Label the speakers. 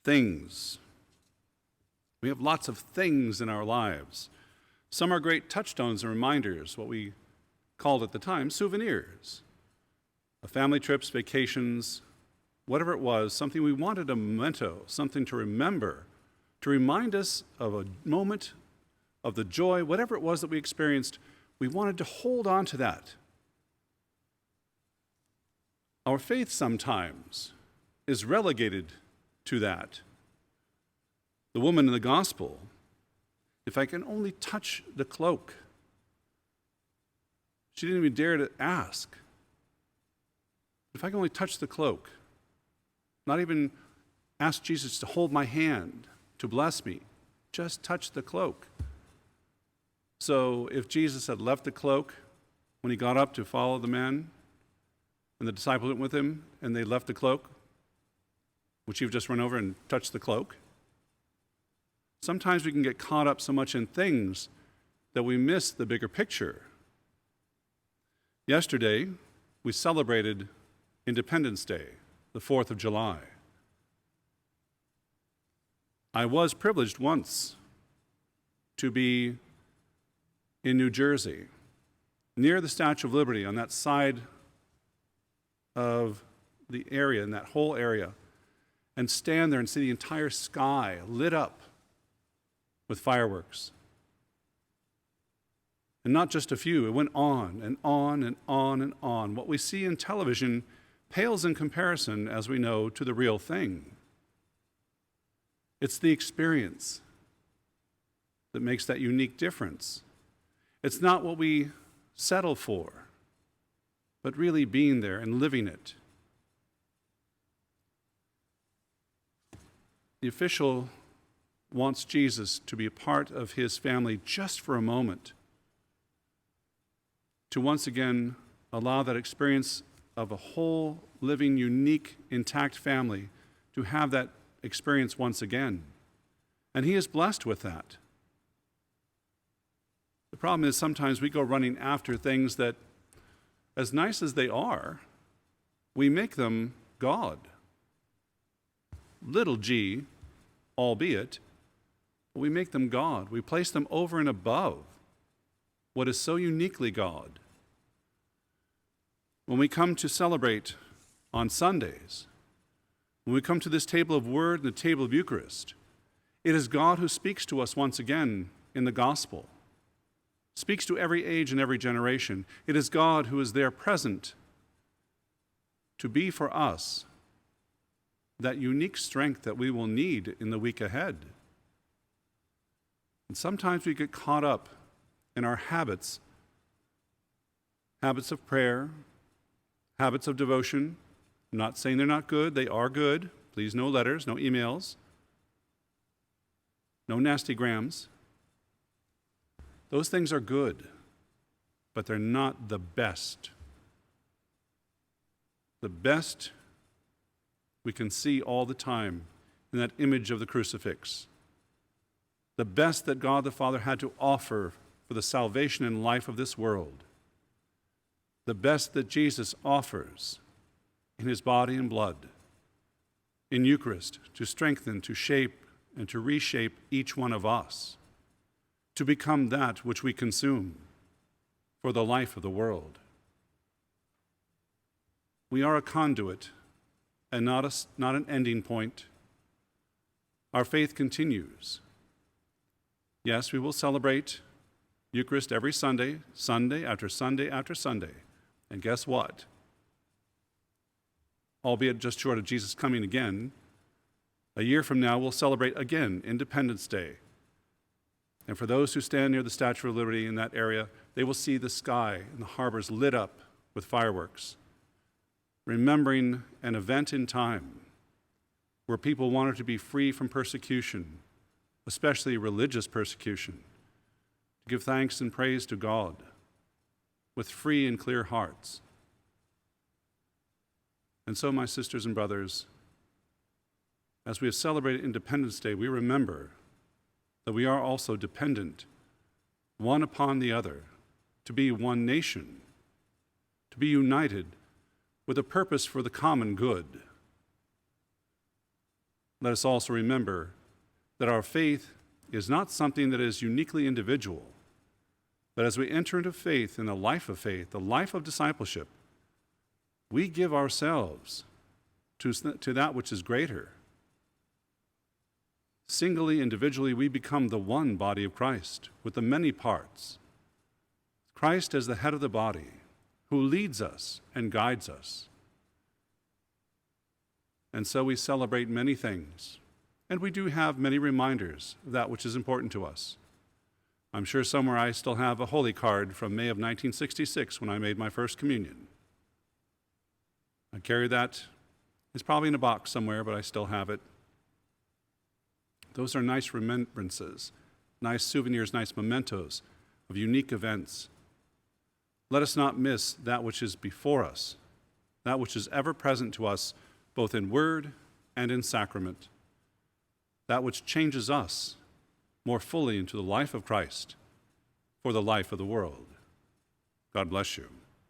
Speaker 1: Things. We have lots of things in our lives. Some are great touchstones and reminders, what we called at the time souvenirs. Family trips, vacations, whatever it was, something we wanted a memento, something to remember, to remind us of a moment of the joy, whatever it was that we experienced, we wanted to hold on to that. Our faith sometimes is relegated to that. The woman in the gospel, if I can only touch the cloak. She didn't even dare to ask. If I can only touch the cloak, not even ask Jesus to hold my hand, to bless me, just touch the cloak. So if Jesus had left the cloak when he got up to follow the man, and the disciples went with him, and they left the cloak, would she have just run over and touched the cloak? Sometimes we can get caught up so much in things that we miss the bigger picture. Yesterday, we celebrated Independence Day, the 4th of July. I was privileged once to be in New Jersey, near the Statue of Liberty, on that side of the area, in that whole area, and stand there and see the entire sky lit up with fireworks. And not just a few, it went on and on and on and on. What we see in television pales in comparison, as we know, to the real thing. It's the experience that makes that unique difference. It's not what we settle for, but really being there and living it. The official wants Jesus to be a part of his family just for a moment, to once again allow that experience of a whole, living, unique, intact family to have that experience once again. And he is blessed with that. The problem is sometimes we go running after things that, as nice as they are, we make them God. Little g, albeit, we make them God. We place them over and above what is so uniquely God. When we come to celebrate on Sundays, when we come to this table of Word and the table of Eucharist, it is God who speaks to us once again in the gospel, speaks to every age and every generation. It is God who is there present to be for us that unique strength that we will need in the week ahead. And sometimes we get caught up in our habits of prayer, habits of devotion. I'm not saying they're not good, they are good. Please, no letters, no emails, no nasty grams. Those things are good, but they're not the best. The best we can see all the time in that image of the crucifix. The best that God the Father had to offer for the salvation and life of this world. The best that Jesus offers in his body and blood, in Eucharist, to strengthen, to shape, and to reshape each one of us, to become that which we consume for the life of the world. We are a conduit and not an ending point. Our faith continues. Yes, we will celebrate Eucharist every Sunday, Sunday after Sunday after Sunday. And guess what? Albeit just short of Jesus coming again, a year from now we'll celebrate again Independence Day. And for those who stand near the Statue of Liberty in that area, they will see the sky and the harbors lit up with fireworks, remembering an event in time where people wanted to be free from persecution, especially religious persecution, to give thanks and praise to God with free and clear hearts. And so, my sisters and brothers, as we have celebrated Independence Day, we remember that we are also dependent, one upon the other, to be one nation, to be united with a purpose for the common good. Let us also remember that our faith is not something that is uniquely individual, but as we enter into faith, in the life of faith, the life of discipleship, we give ourselves to that which is greater. Singly, individually, we become the one body of Christ with the many parts. Christ as the head of the body, who leads us and guides us. And so we celebrate many things, and we do have many reminders of that which is important to us. I'm sure somewhere I still have a holy card from May of 1966 when I made my first communion. I carry that. It's probably in a box somewhere, but I still have it. Those are nice remembrances, nice souvenirs, nice mementos of unique events. Let us not miss that which is before us, that which is ever present to us, both in word and in sacrament, that which changes us more fully into the life of Christ for the life of the world. God bless you.